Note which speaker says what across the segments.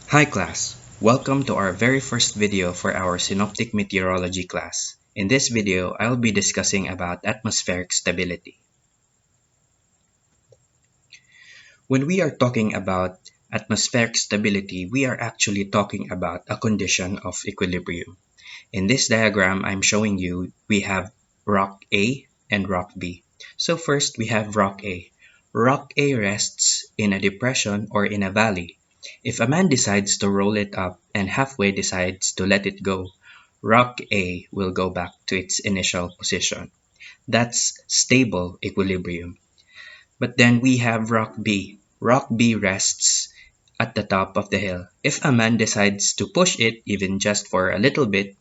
Speaker 1: Hi class, welcome to our very first video for our Synoptic Meteorology class. In this video, I'll be discussing about atmospheric stability. When we are talking about atmospheric stability, we are actually talking about a condition of equilibrium. In this diagram, I'm showing you we have rock A and rock B. So first, we have rock A. Rock A rests in a depression or in a valley. If a man decides to roll it up and halfway decides to let it go, rock A will go back to its initial position. That's stable equilibrium. But then we have rock B. Rock B rests at the top of the hill. If a man decides to push it even just for a little bit,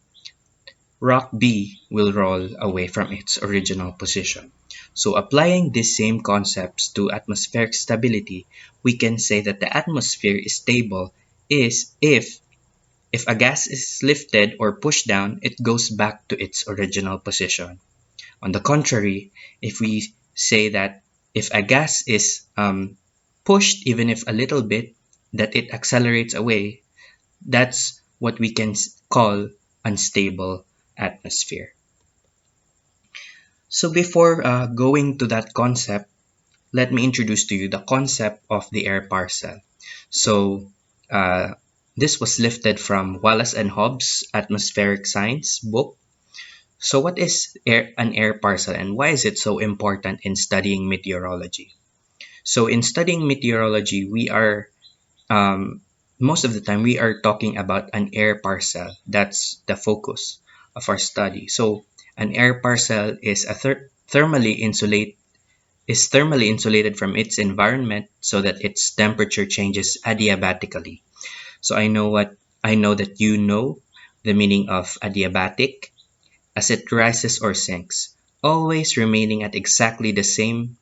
Speaker 1: rock B will roll away from its original position. So applying these same concepts to atmospheric stability, we can say that the atmosphere is stable is if a gas is lifted or pushed down, it goes back to its original position. On the contrary, if we say that if a gas is pushed even if a little bit, that it accelerates away, that's what we can call unstable atmosphere. So before going to that concept, let me introduce to you the concept of the air parcel. So this was lifted from Wallace and Hobbes' Atmospheric Science book. So what is an air parcel and why is it so important in studying meteorology? So in studying meteorology, we are most of the time we are talking about an air parcel. That's the focus of our study. So an air parcel is a thermally insulated from its environment so that its temperature changes adiabatically. So I know that you know the meaning of adiabatic, as it rises or sinks, always remaining at exactly the same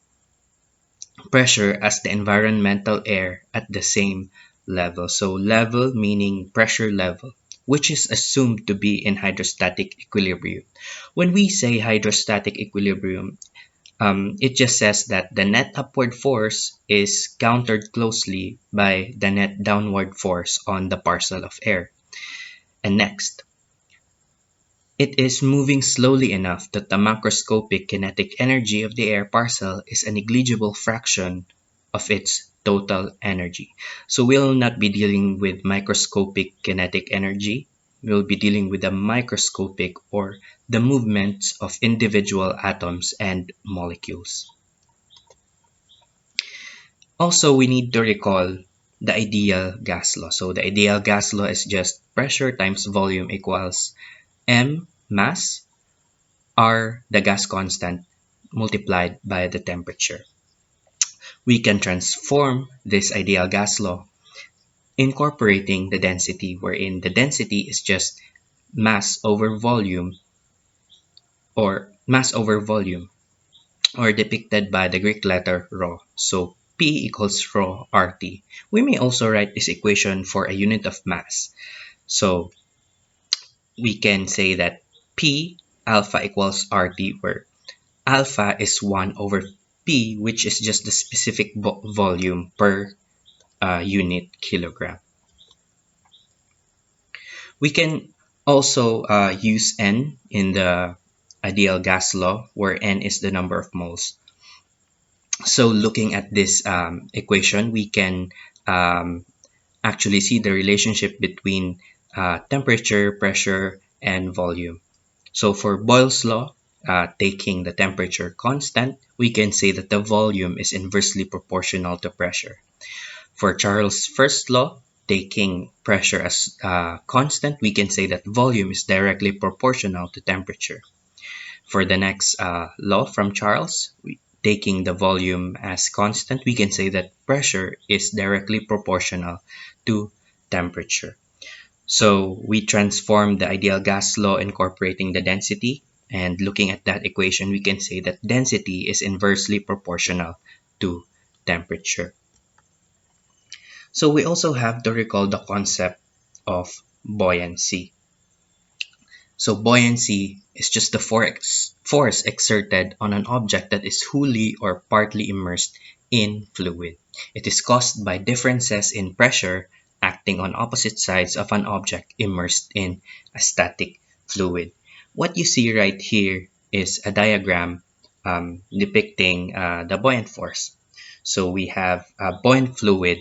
Speaker 1: pressure as the environmental air at the same level. So level meaning pressure level, which is assumed to be in hydrostatic equilibrium. When we say hydrostatic equilibrium, it just says that the net upward force is countered closely by the net downward force on the parcel of air. And next, it is moving slowly enough that the macroscopic kinetic energy of the air parcel is a negligible fraction of its total energy. So we'll not be dealing with microscopic kinetic energy. We'll be dealing with the microscopic or the movements of individual atoms and molecules. Also, we need to recall the ideal gas law. So the ideal gas law is just pressure times volume equals m mass r the gas constant multiplied by the temperature. We can transform this ideal gas law incorporating the density, wherein the density is just mass over volume or depicted by the Greek letter rho. So P equals rho RT. We may also write this equation for a unit of mass. So we can say that P alpha equals RT, where alpha is 1 over P, which is just the specific volume per unit kilogram. We can also use N in the ideal gas law, where N is the number of moles. So looking at this equation, we can actually see the relationship between temperature, pressure, and volume. So for Boyle's law, taking the temperature constant, we can say that the volume is inversely proportional to pressure. For Charles' first law, taking pressure as constant, we can say that volume is directly proportional to temperature. For the next law from Charles, taking the volume as constant, we can say that pressure is directly proportional to temperature. So we transform the ideal gas law incorporating the density, and looking at that equation, we can say that density is inversely proportional to temperature. So we also have to recall the concept of buoyancy. So buoyancy is just the force exerted on an object that is wholly or partly immersed in fluid. It is caused by differences in pressure acting on opposite sides of an object immersed in a static fluid. What you see right here is a diagram depicting the buoyant force. So we have a buoyant fluid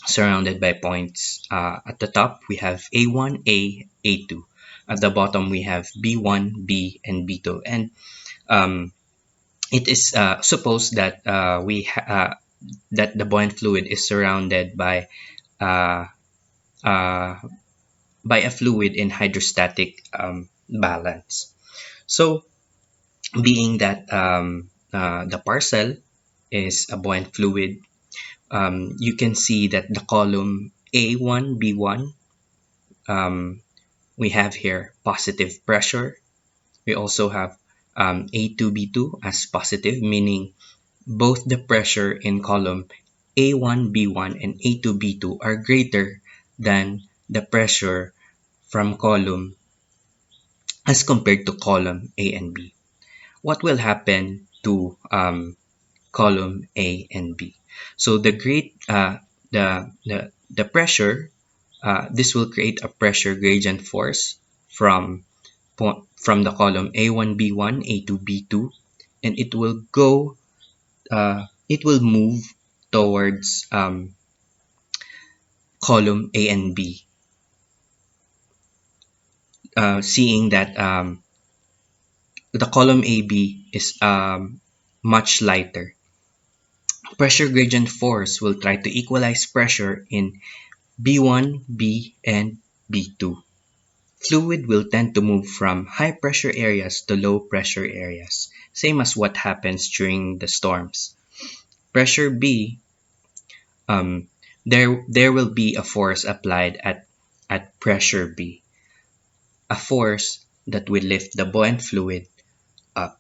Speaker 1: surrounded by points. At the top, we have A1, A2. At the bottom, we have B1, B, and B2. And it is supposed that that the buoyant fluid is surrounded uh, uh, by a fluid in hydrostatic balance. So, being that the parcel is a buoyant fluid, you can see that the column A1, B1, um, we have here positive pressure. We also have A2, B2 as positive, meaning both the pressure in column A1, B1 and A2, B2 are greater than the pressure from column as compared to column A and B. What will happen to column A and B? So the pressure, this will create a pressure gradient force from from the column A1, B1, A2, B2, and it will move towards column A and B, seeing that the column AB is much lighter. Pressure gradient force will try to equalize pressure in B1, B, and B2. Fluid will tend to move from high pressure areas to low pressure areas, same as what happens during the storms. Pressure B, um, there will be a force applied at pressure B, a force that will lift the buoyant fluid up.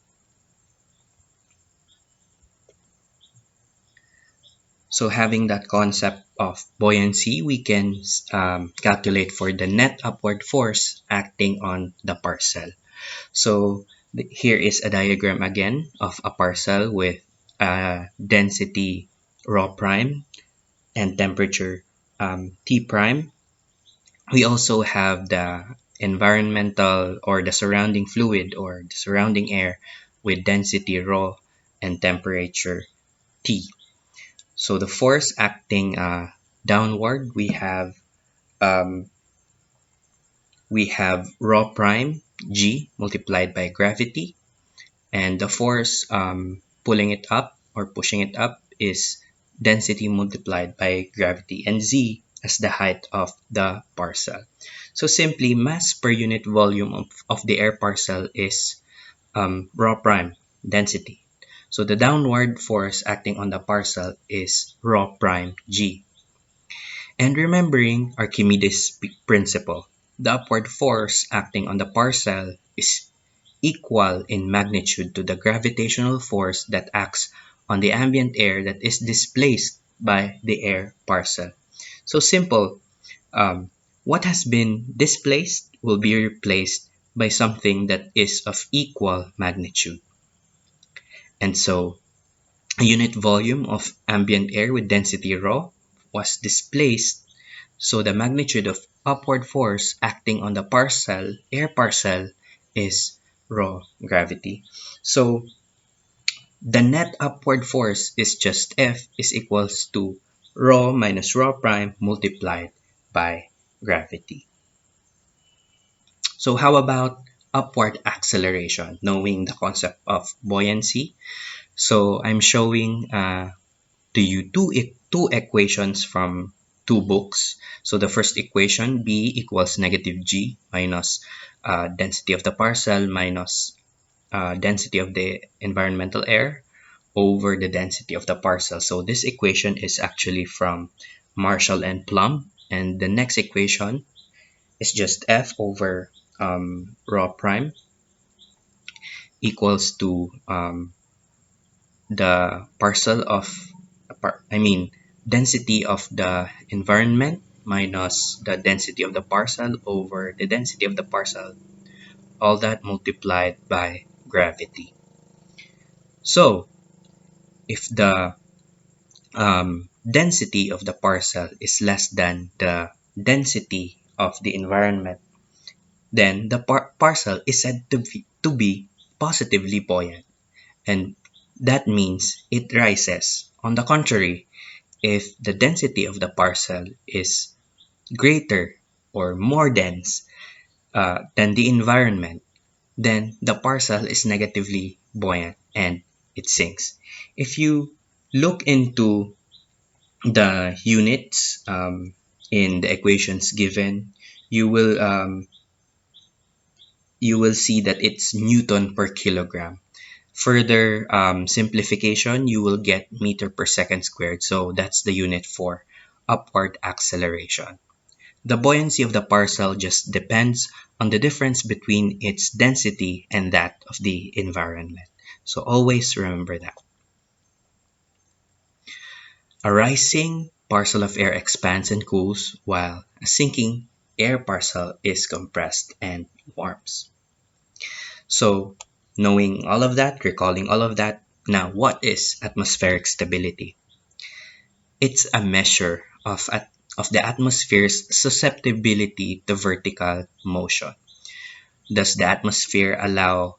Speaker 1: So having that concept of buoyancy, we can calculate for the net upward force acting on the parcel. So here is a diagram again of a parcel with density rho prime and temperature T prime. We also have the environmental or the surrounding fluid or the surrounding air with density rho and temperature T. So the force acting downward, um, we have rho prime G multiplied by gravity, and the force pulling it up or pushing it up is density multiplied by gravity, and Z as the height of the parcel. So simply mass per unit volume of the air parcel is rho prime density. So the downward force acting on the parcel is rho prime G. And remembering Archimedes' principle, the upward force acting on the parcel is equal in magnitude to the gravitational force that acts on the ambient air that is displaced by the air parcel. So simple, um, what has been displaced will be replaced by something that is of equal magnitude. And so a unit volume of ambient air with density rho was displaced, so the magnitude of upward force acting on the parcel, air parcel, is rho gravity. So the net upward force is just F is equals to rho minus rho prime multiplied by gravity. So how about upward acceleration, knowing the concept of buoyancy? So I'm showing to you two equations from two books. So the first equation, B equals negative G minus density of the parcel minus density of the environmental air over the density of the parcel. So this equation is actually from Marshall and Plum. And the next equation is just F over rho prime equals to the parcel of, density of the environment minus the density of the parcel over the density of the parcel, all that multiplied by gravity. So if the density of the parcel is less than the density of the environment, then the parcel is said to be positively buoyant, and that means it rises. On the contrary, if the density of the parcel is greater or more dense than the environment, then the parcel is negatively buoyant and it sinks. If you look into the units in the equations given, you will um, you will see that it's Newton per kilogram. Further simplification, you will get meter per second squared. So that's the unit for upward acceleration. The buoyancy of the parcel just depends on the difference between its density and that of the environment. So always remember that. A rising parcel of air expands and cools, while a sinking air parcel is compressed and warms. So, knowing all of that, recalling all of that, now what is atmospheric stability? It's a measure of the atmosphere's susceptibility to vertical motion. Does the atmosphere allow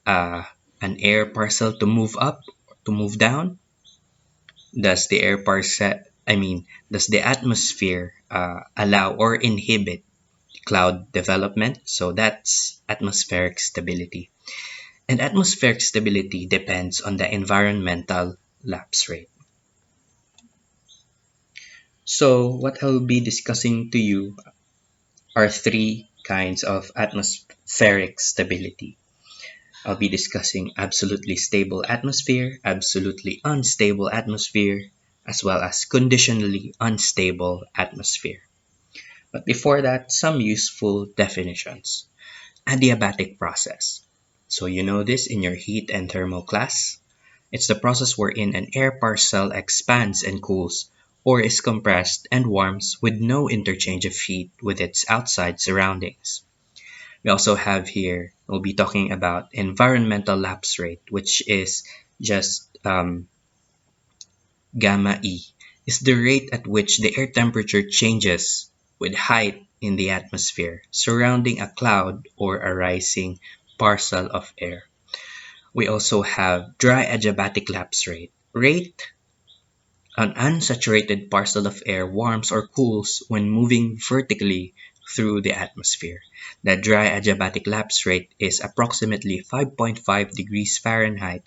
Speaker 1: an air parcel to move up, to move down? Does the air parcel, does the atmosphere allow or inhibit cloud development? So that's atmospheric stability. And atmospheric stability depends on the environmental lapse rate. So what I'll be discussing to you are three kinds of atmospheric stability. I'll be discussing absolutely stable atmosphere, absolutely unstable atmosphere, as well as conditionally unstable atmosphere. But before that, some useful definitions. Adiabatic process. So you know this in your heat and thermal class. It's the process wherein an air parcel expands and cools, or is compressed and warms with no interchange of heat with its outside surroundings. We also have here, we'll be talking about environmental lapse rate, which is just gamma E, is the rate at which the air temperature changes with height in the atmosphere surrounding a cloud or a rising parcel of air. We also have dry adiabatic lapse rate. An unsaturated parcel of air warms or cools when moving vertically through the atmosphere. The dry adiabatic lapse rate is approximately 5.5 degrees Fahrenheit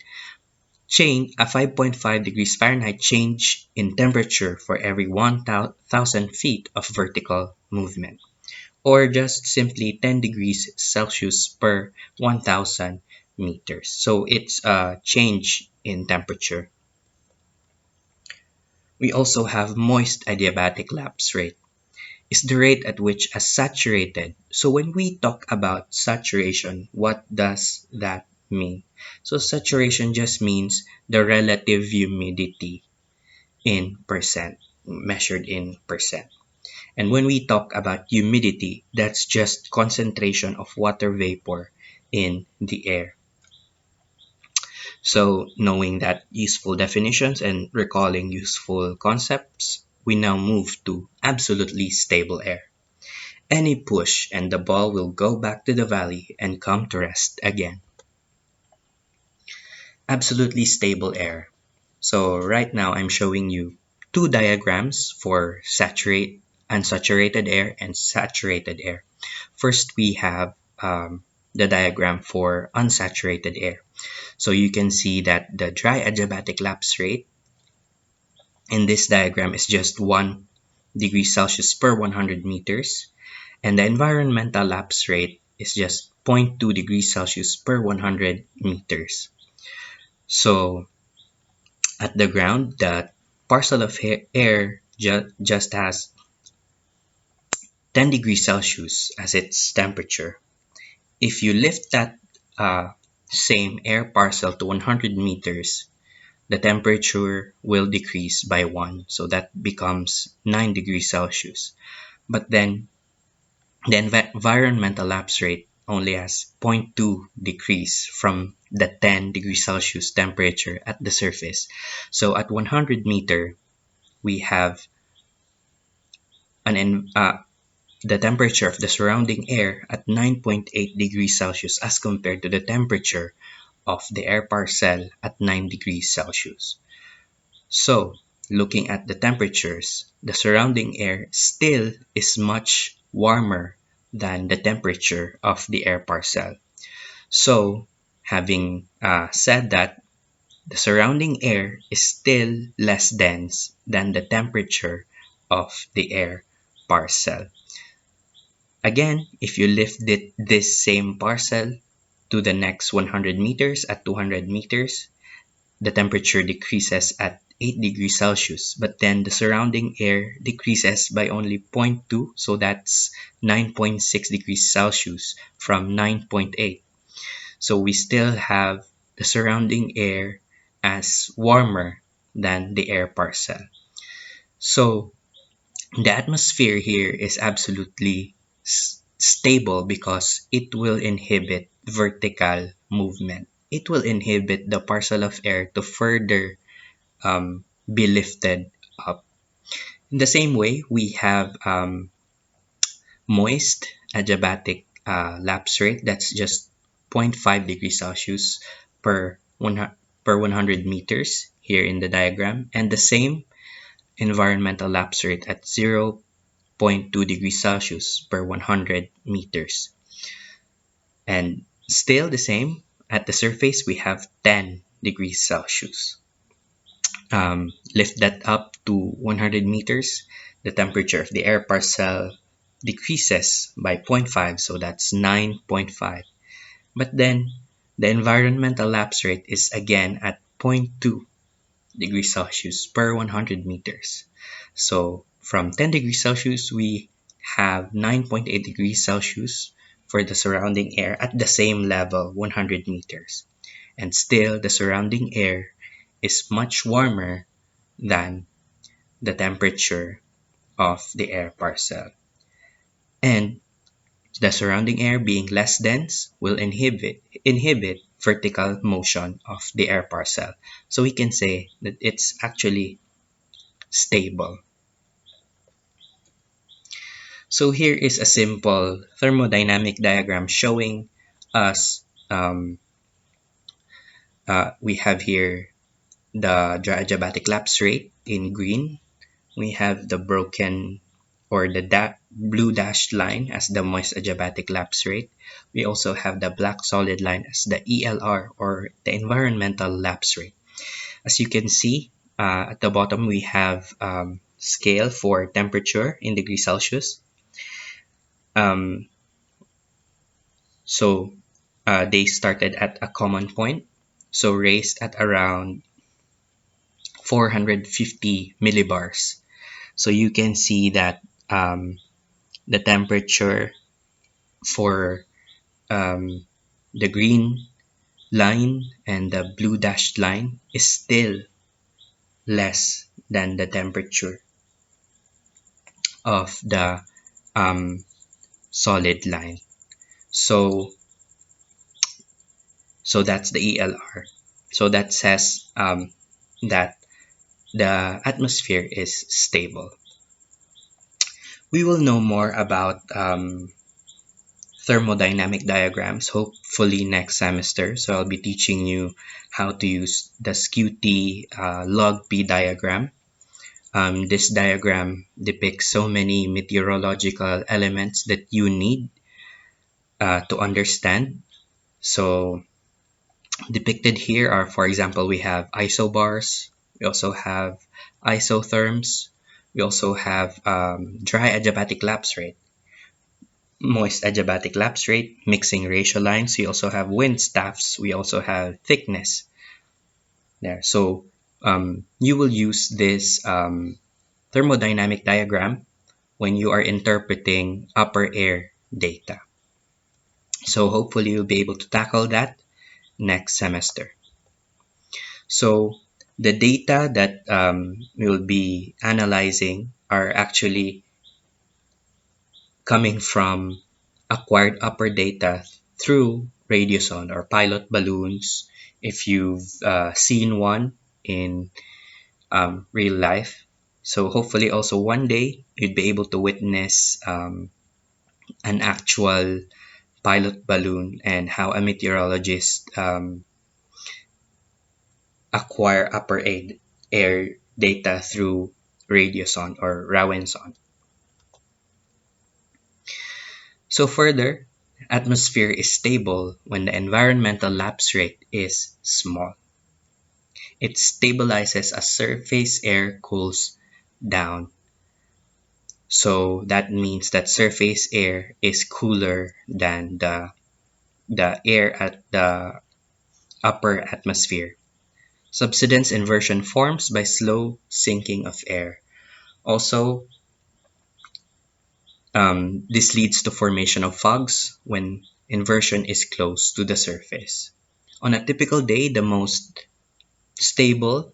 Speaker 1: a 5.5 degrees Fahrenheit change in temperature for every 1,000 feet of vertical movement, or just simply 10 degrees Celsius per 1,000 meters. So it's a change in temperature. We also have moist adiabatic lapse rate. Is the rate at which a saturated. So when we talk about saturation, what does that mean? So saturation just means the relative humidity in percent, measured in percent. And when we talk about humidity, that's just concentration of water vapor in the air. So knowing that useful definitions and recalling useful concepts, we now move to absolutely stable air. Any push and the ball will go back to the valley and come to rest again. Absolutely stable air. So right now I'm showing you two diagrams for unsaturated air and saturated air. First we have the diagram for unsaturated air. So you can see that the dry adiabatic lapse rate in this diagram is just 1 degree Celsius per 100 meters, and the environmental lapse rate is just 0.2 degrees Celsius per 100 meters. So at the ground, the parcel of air just has 10 degrees Celsius as its temperature. If you lift that same air parcel to 100 meters, the temperature will decrease by 1. So that becomes 9 degrees Celsius. But then the environmental lapse rate only has 0.2 decrease from the 10 degrees Celsius temperature at the surface. So at 100 meter, we have the temperature of the surrounding air at 9.8 degrees Celsius as compared to the temperature of the air parcel at 9 degrees Celsius. So, looking at the temperatures, the surrounding air still is much warmer than the temperature of the air parcel. So, having said that, the surrounding air is still less dense than the temperature of the air parcel. Again, if you lift this same parcel to the next 100 meters at 200 meters, the temperature decreases at 8 degrees Celsius, but then the surrounding air decreases by only zero point 0.2, so that's 9.6 degrees Celsius from 9.8. So we still have the surrounding air as warmer than the air parcel. So the atmosphere here is absolutely stable because it will inhibit vertical movement. It will inhibit the parcel of air to further be lifted up. In the same way, we have moist adiabatic lapse rate. That's just 0.5 degrees Celsius per 100 meters here in the diagram, and the same environmental lapse rate at 0.2 degrees Celsius per 100 meters. And still the same, at the surface we have 10 degrees Celsius. Lift that up to 100 meters, the temperature of the air parcel decreases by 0.5, so that's 9.5. But then the environmental lapse rate is again at 0.2 degrees Celsius per 100 meters. So from 10 degrees Celsius, we have 9.8 degrees Celsius for the surrounding air at the same level, 100 meters. And still, the surrounding air is much warmer than the temperature of the air parcel. And the surrounding air being less dense will inhibit vertical motion of the air parcel. So we can say that it's actually stable. So here is a simple thermodynamic diagram showing us, we have here the adiabatic lapse rate in green. We have the broken or the blue dashed line as the moist adiabatic lapse rate. We also have the black solid line as the ELR or the environmental lapse rate. As you can see, at the bottom we have scale for temperature in degrees Celsius. So they started at a common point, so raised at around 450 millibars. So you can see that the temperature for the green line and the blue dashed line is still less than the temperature of the solid line. So that's the ELR. So that says that the atmosphere is stable. We will know more about thermodynamic diagrams hopefully next semester. So I'll be teaching you how to use the SQT log P diagram. This diagram depicts so many meteorological elements that you need to understand. So depicted here are, for example, we have isobars, we also have isotherms, we also have dry adiabatic lapse rate, moist adiabatic lapse rate, mixing ratio lines, we also have wind staffs, we also have thickness there. So you will use this thermodynamic diagram when you are interpreting upper air data. So hopefully you'll be able to tackle that next semester. So the data that we'll be analyzing are actually coming from acquired upper data through radiosonde or pilot balloons. If you've seen one in real life, So hopefully also one day you'd be able to witness an actual pilot balloon and how a meteorologist acquire air data through radioson or Rawenson. So further, atmosphere is stable when the environmental lapse rate is small. It stabilizes as surface air cools down. So that means that surface air is cooler than the air at the upper atmosphere. Subsidence inversion forms by slow sinking of air. Also, this leads to formation of fogs when inversion is close to the surface. On a typical day, the most stable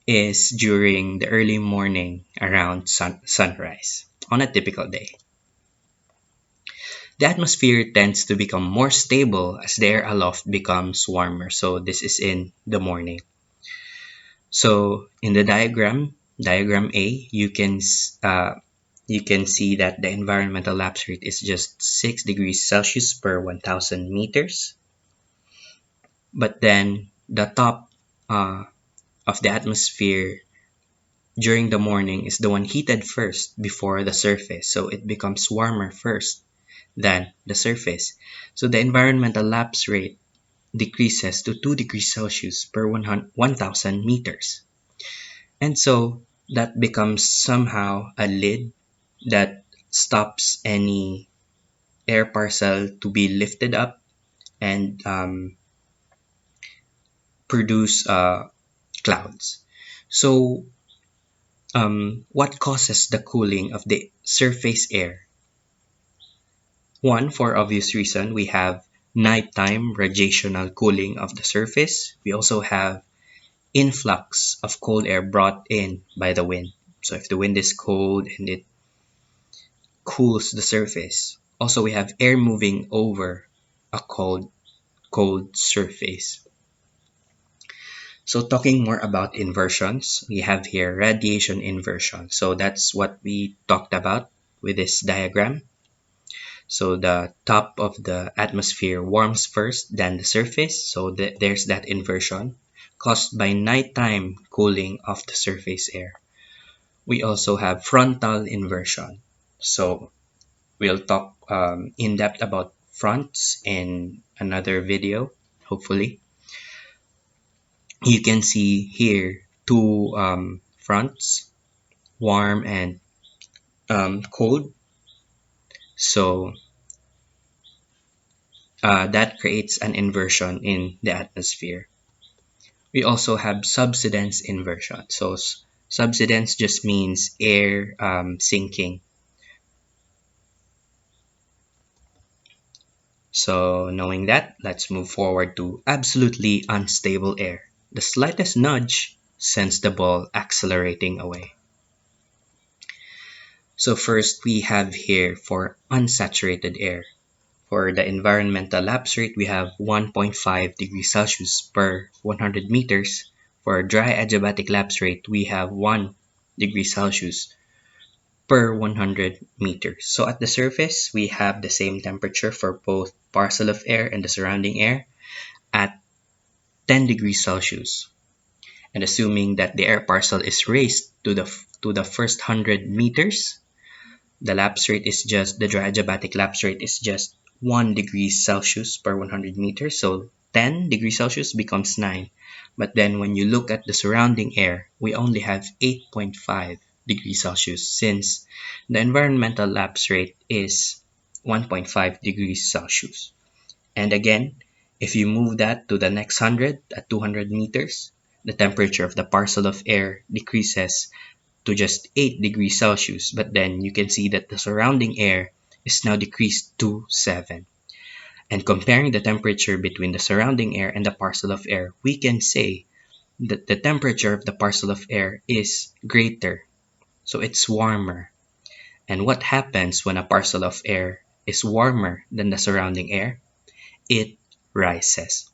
Speaker 1: is during the early morning around sunrise. On a typical day, the atmosphere tends to become more stable as the air aloft becomes warmer. So this is in the morning. So in the diagram A, you can see that the environmental lapse rate is just 6 degrees Celsius per 1,000 meters. But then the top of the atmosphere during the morning is the one heated first before the surface. So it becomes warmer first than the surface. So the environmental lapse rate decreases to 2 degrees Celsius per 1,000 meters. And so that becomes somehow a lid that stops any air parcel to be lifted up and produce clouds. So, what causes the cooling of the surface air? One, for obvious reason, we have nighttime radiational cooling of the surface. We also have influx of cold air brought in by the wind. So if the wind is cold and it cools the surface. Also, we have air moving over a cold surface. So talking more about inversions, we have here radiation inversion. So that's what we talked about with this diagram. So the top of the atmosphere warms first, then the surface. So there's that inversion caused by nighttime cooling of the surface air. We also have frontal inversion. So we'll talk in depth about fronts in another video, hopefully. You can see here two fronts, warm and cold. So that creates an inversion in the atmosphere. We also have subsidence inversion. So subsidence just means air sinking. So knowing that, let's move forward to absolutely unstable air. The slightest nudge sends the ball accelerating away. So first we have here for unsaturated air. For the environmental lapse rate, we have 1.5 degrees Celsius per 100 meters. For dry adiabatic lapse rate, we have 1 degree Celsius per 100 meters. So at the surface, we have the same temperature for both parcel of air and the surrounding air at 10 degrees Celsius. And assuming that the air parcel is raised to the first 100 meters, the dry adiabatic lapse rate is just 1 degree Celsius per 100 meters. So 10 degrees Celsius becomes 9. But then when you look at the surrounding air, we only have 8.5 degrees Celsius since the environmental lapse rate is 1.5 degrees Celsius. And again, if you move that to the next 100 at 200 meters, the temperature of the parcel of air decreases to just 8 degrees Celsius, but then you can see that the surrounding air is now decreased to 7. And comparing the temperature between the surrounding air and the parcel of air, we can say that the temperature of the parcel of air is greater, so it's warmer. And what happens when a parcel of air is warmer than the surrounding air? It rises.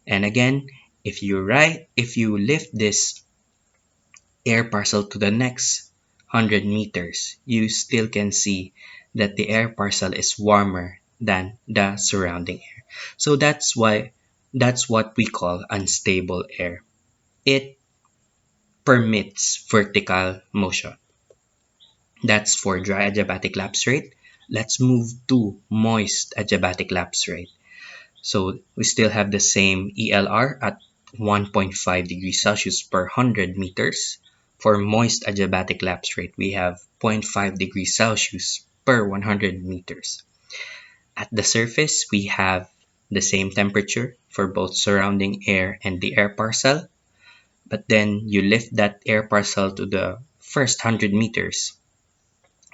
Speaker 1: And again, if you lift this air parcel to the next 100 meters, you still can see that the air parcel is warmer than the surrounding air. So that's what we call unstable air. It permits vertical motion. That's for dry adiabatic lapse rate. Let's move to moist adiabatic lapse rate. So we still have the same ELR at 1.5 degrees Celsius per 100 meters. For moist adiabatic lapse rate, we have 0.5 degrees Celsius per 100 meters. At the surface, we have the same temperature for both surrounding air and the air parcel. But then you lift that air parcel to the first 100 meters.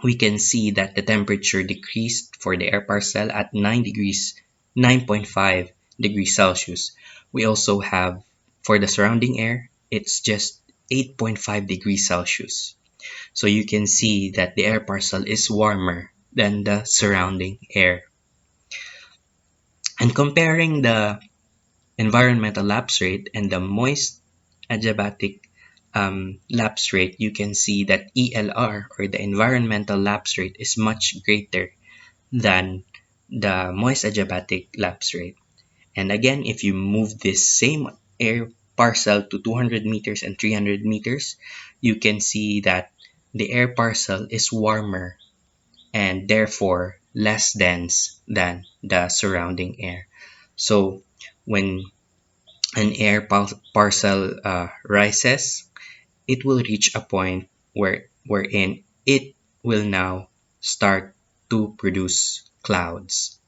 Speaker 1: We can see that the temperature decreased for the air parcel at 9.5 degrees Celsius. We also have for the surrounding air, it's just 8.5 degrees Celsius. So you can see that the air parcel is warmer than the surrounding air. And comparing the environmental lapse rate and the moist adiabatic lapse rate, you can see that ELR, or the environmental lapse rate, is much greater than the moist adiabatic lapse rate. And again, if you move this same air parcel to 200 meters and 300 meters, you can see that the air parcel is warmer and therefore less dense than the surrounding air. So when an air parcel rises, it will reach a point wherein it will now start to produce clouds.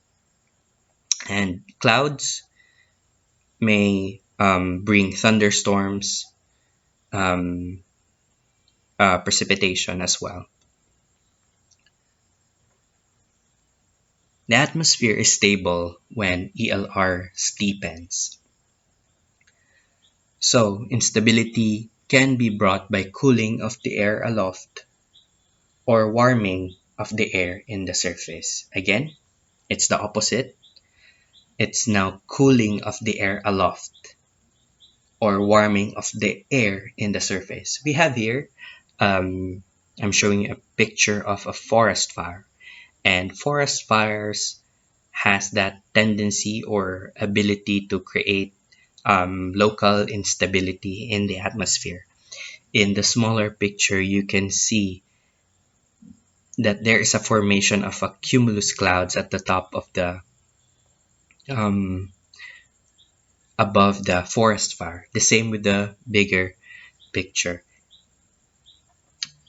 Speaker 1: And clouds may bring thunderstorms, um, precipitation as well. The atmosphere is stable when ELR steepens. So instability can be brought by cooling of the air aloft or warming of the air in the surface. Again, it's the opposite. It's now cooling of the air aloft or warming of the air in the surface. We have here, I'm showing you a picture of a forest fire. And forest fires has that tendency or ability to create local instability in the atmosphere. In the smaller picture, you can see that there is a formation of a cumulus clouds at the top of the um, above the forest fire. The same with the bigger picture.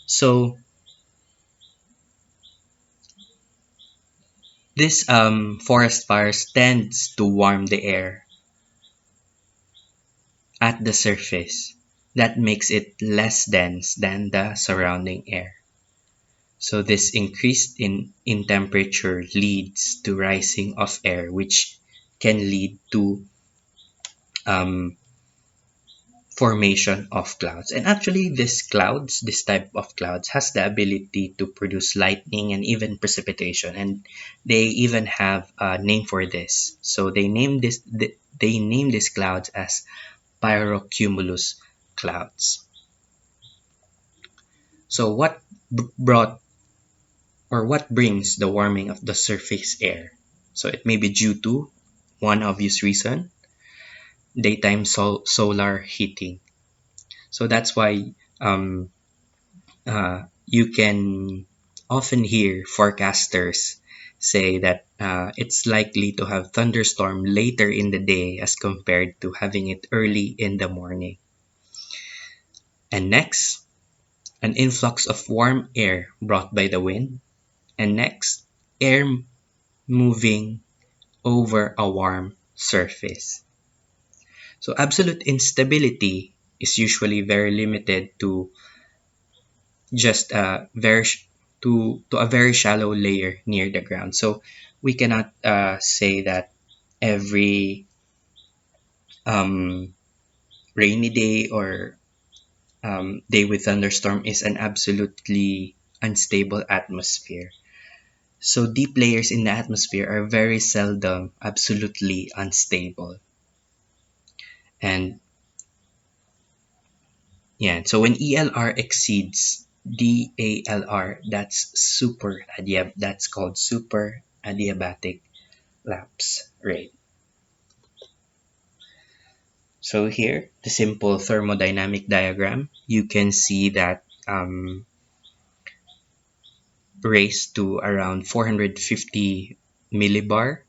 Speaker 1: So this forest fires tends to warm the air at the surface. That makes it less dense than the surrounding air. So this increase in temperature leads to rising of air, which can lead to um, formation of clouds. And actually, this type of clouds, has the ability to produce lightning and even precipitation. And they even have a name for this. So they name these clouds as pyrocumulus clouds. So what brings the warming of the surface air? So it may be due to one obvious reason: daytime solar heating. So that's why you can often hear forecasters say that it's likely to have thunderstorm later in the day as compared to having it early in the morning. And next, an influx of warm air brought by the wind. And next, air moving over a warm surface. So absolute instability is usually very limited to just to a very shallow layer near the ground. So we cannot say that every um, rainy day or day with thunderstorm is an absolutely unstable atmosphere. So deep layers in the atmosphere are very seldom absolutely unstable. And Yeah, so when ELR exceeds DALR, that's called super adiabatic lapse rate. So here, the simple thermodynamic diagram, you can see that raised to around 450 millibar,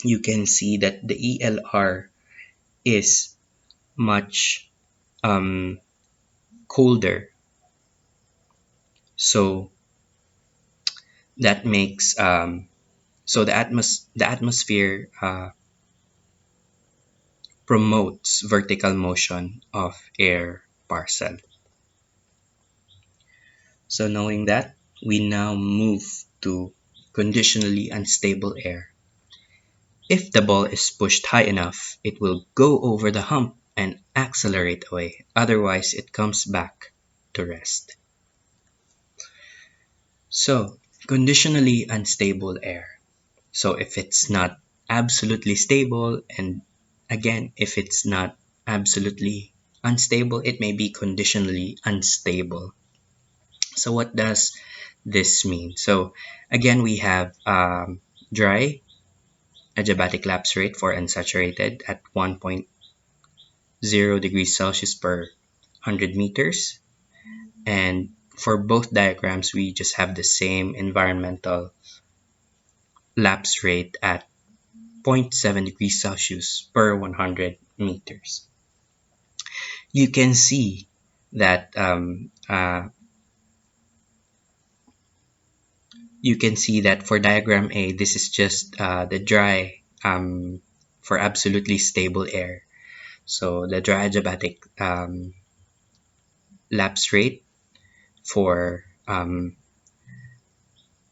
Speaker 1: you can see that the ELR is much colder. So that makes the atmosphere promotes vertical motion of air parcel. So knowing that, we now move to conditionally unstable air. If the ball is pushed high enough, it will go over the hump and accelerate away. Otherwise, it comes back to rest. So, conditionally unstable air. So if it's not absolutely stable, and again, if it's not absolutely unstable, it may be conditionally unstable. So what does this mean? So again, we have dry adiabatic lapse rate for unsaturated at 1.0 degrees Celsius per 100 meters. And for both diagrams, we just have the same environmental lapse rate at 0.7 degrees Celsius per 100 meters. You can see that for diagram A, this is just the dry for absolutely stable air. So the dry adiabatic lapse rate for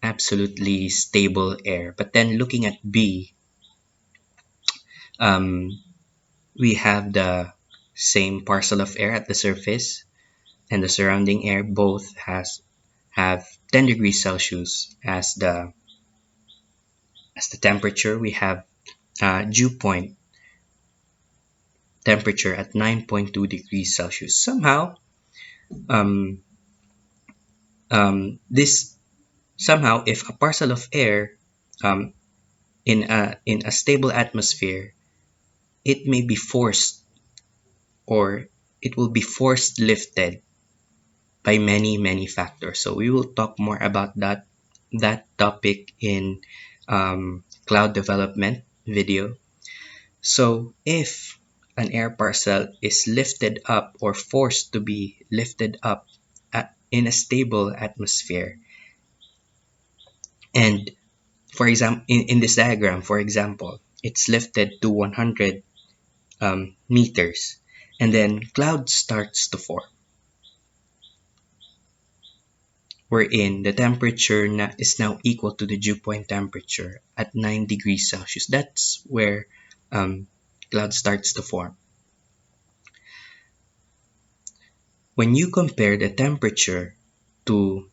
Speaker 1: absolutely stable air. But then looking at B, um, we have the same parcel of air at the surface, and the surrounding air both have 10 degrees Celsius as the temperature. We have dew point temperature at 9.2 degrees Celsius. Somehow, um, this somehow, if a parcel of air um, in a stable atmosphere, it may be forced, or it will be forced lifted by many factors. So we will talk more about that topic in cloud development video. So if an air parcel is lifted up or forced to be lifted up in a stable atmosphere, and for example, in this diagram, for example, it's lifted to 100 meters, and then cloud starts to form, wherein the temperature is now equal to the dew point temperature at 9 degrees Celsius. That's where cloud starts to form. When you compare the temperature to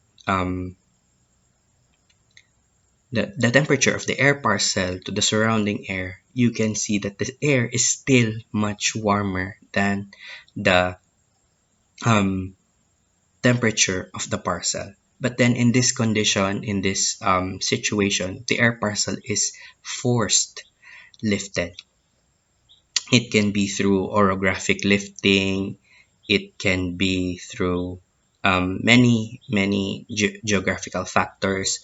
Speaker 1: the temperature of the air parcel to the surrounding air, you can see that the air is still much warmer than the temperature of the parcel. But then in this condition, in this situation, the air parcel is forced lifted. It can be through orographic lifting. It can be through many geographical factors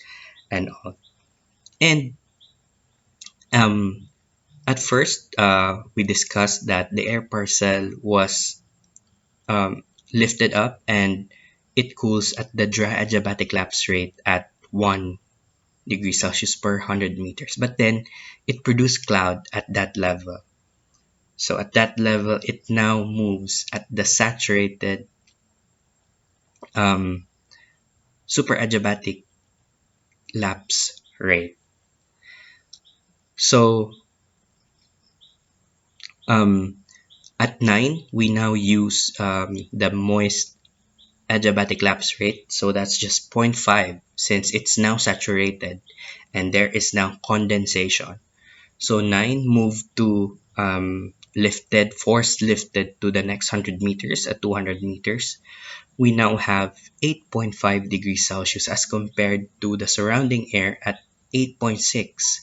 Speaker 1: and all. And at first, we discussed that the air parcel was lifted up, and it cools at the dry adiabatic lapse rate at 1 degree Celsius per 100 meters. But then it produced cloud at that level. So at that level, it now moves at the saturated um, super adiabatic lapse rate. So at 9, we now use the moist adiabatic lapse rate. So that's just 0.5, since it's now saturated and there is now condensation. So 9 moved to lifted, force lifted to the next 100 meters at 200 meters, we now have 8.5 degrees Celsius as compared to the surrounding air at 8.6,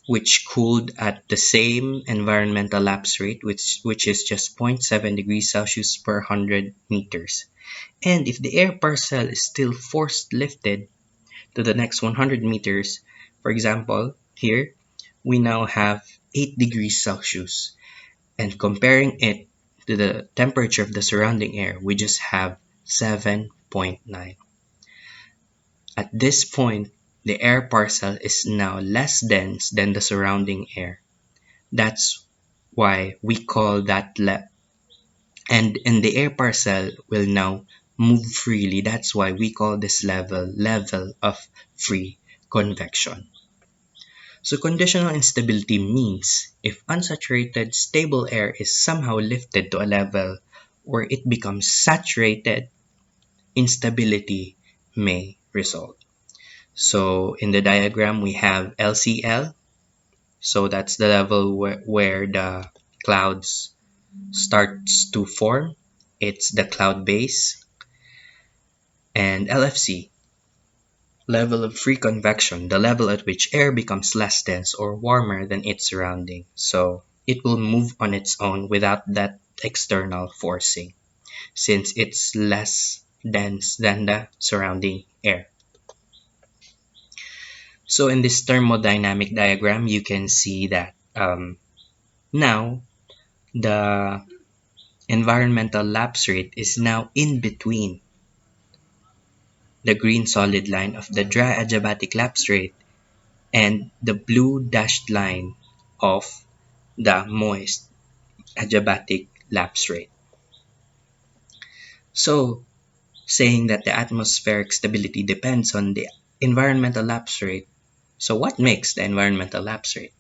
Speaker 1: which cooled at the same environmental lapse rate, which is just zero point 0.7 degrees Celsius per 100 meters. And if the air parcel is still force lifted to the next 100 meters, for example, here, we now have 8 degrees Celsius. And comparing it to the temperature of the surrounding air, we just have 7.9. At this point, the air parcel is now less dense than the surrounding air. That's why we call that and the air parcel will now move freely. That's why we call this level of free convection. So conditional instability means if unsaturated stable air is somehow lifted to a level where it becomes saturated, instability may result. So in the diagram, we have LCL. So that's the level where the clouds starts to form. It's the cloud base. And LFC, level of free convection, the level at which air becomes less dense or warmer than its surrounding. So it will move on its own without that external forcing, since it's less dense than the surrounding air. So in this thermodynamic diagram, you can see that now the environmental lapse rate is now in between the green solid line of the dry adiabatic lapse rate and the blue dashed line of the moist adiabatic lapse rate. So, saying that the atmospheric stability depends on the environmental lapse rate. So, what makes the environmental lapse rate?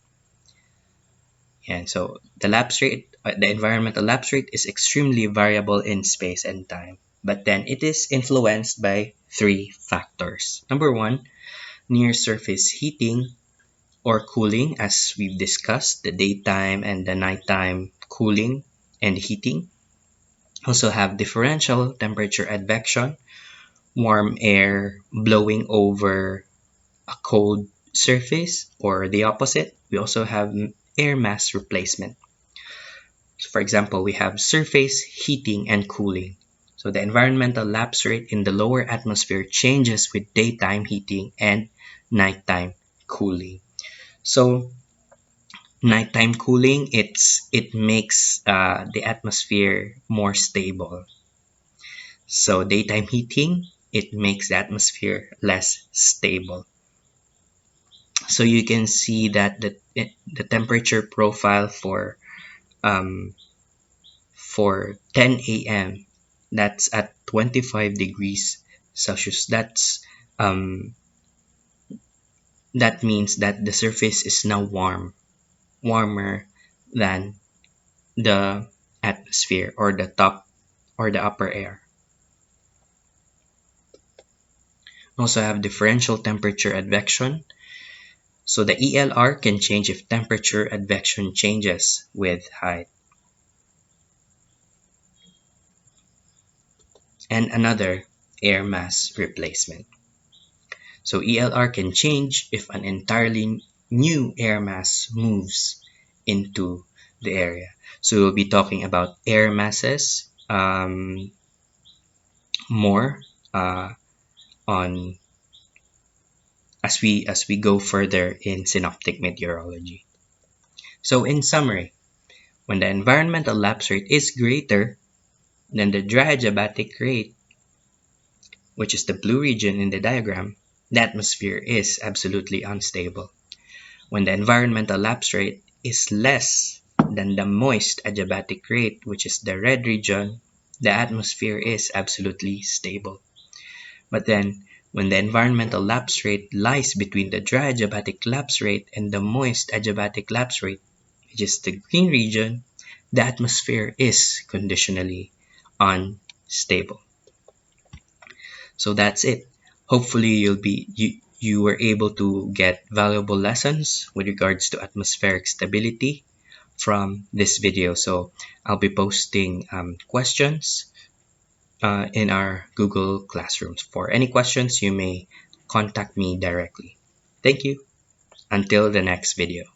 Speaker 1: And so, the environmental lapse rate is extremely variable in space and time, but then it is influenced by three factors. Number one, near surface heating or cooling, as we've discussed, the daytime and the nighttime cooling and heating. Also have differential temperature advection, warm air blowing over a cold surface, or the opposite. We also have air mass replacement. So for example, we have surface heating and cooling. So the environmental lapse rate in the lower atmosphere changes with daytime heating and nighttime cooling. So nighttime cooling, it makes the atmosphere more stable. So daytime heating, it makes the atmosphere less stable. So you can see that the temperature profile for 10 a.m. that's at 25 degrees Celsius. That means that the surface is now warmer than the atmosphere or the top or the upper air. Also have differential temperature advection. So the ELR can change if temperature advection changes with height. And another, air mass replacement. So ELR can change if an entirely new air mass moves into the area. So we'll be talking about air masses more on as we go further in synoptic meteorology. So in summary, when the environmental lapse rate is greater than the dry adiabatic rate, which is the blue region in the diagram, the atmosphere is absolutely unstable. When the environmental lapse rate is less than the moist adiabatic rate, which is the red region, the atmosphere is absolutely stable. But then, when the environmental lapse rate lies between the dry adiabatic lapse rate and the moist adiabatic lapse rate, which is the green region, the atmosphere is conditionally unstable. So that's it. Hopefully you were able to get valuable lessons with regards to atmospheric stability. from this video. So I'll be posting questions in our Google Classrooms. For any questions, you may contact me directly. Thank you. Until the next video.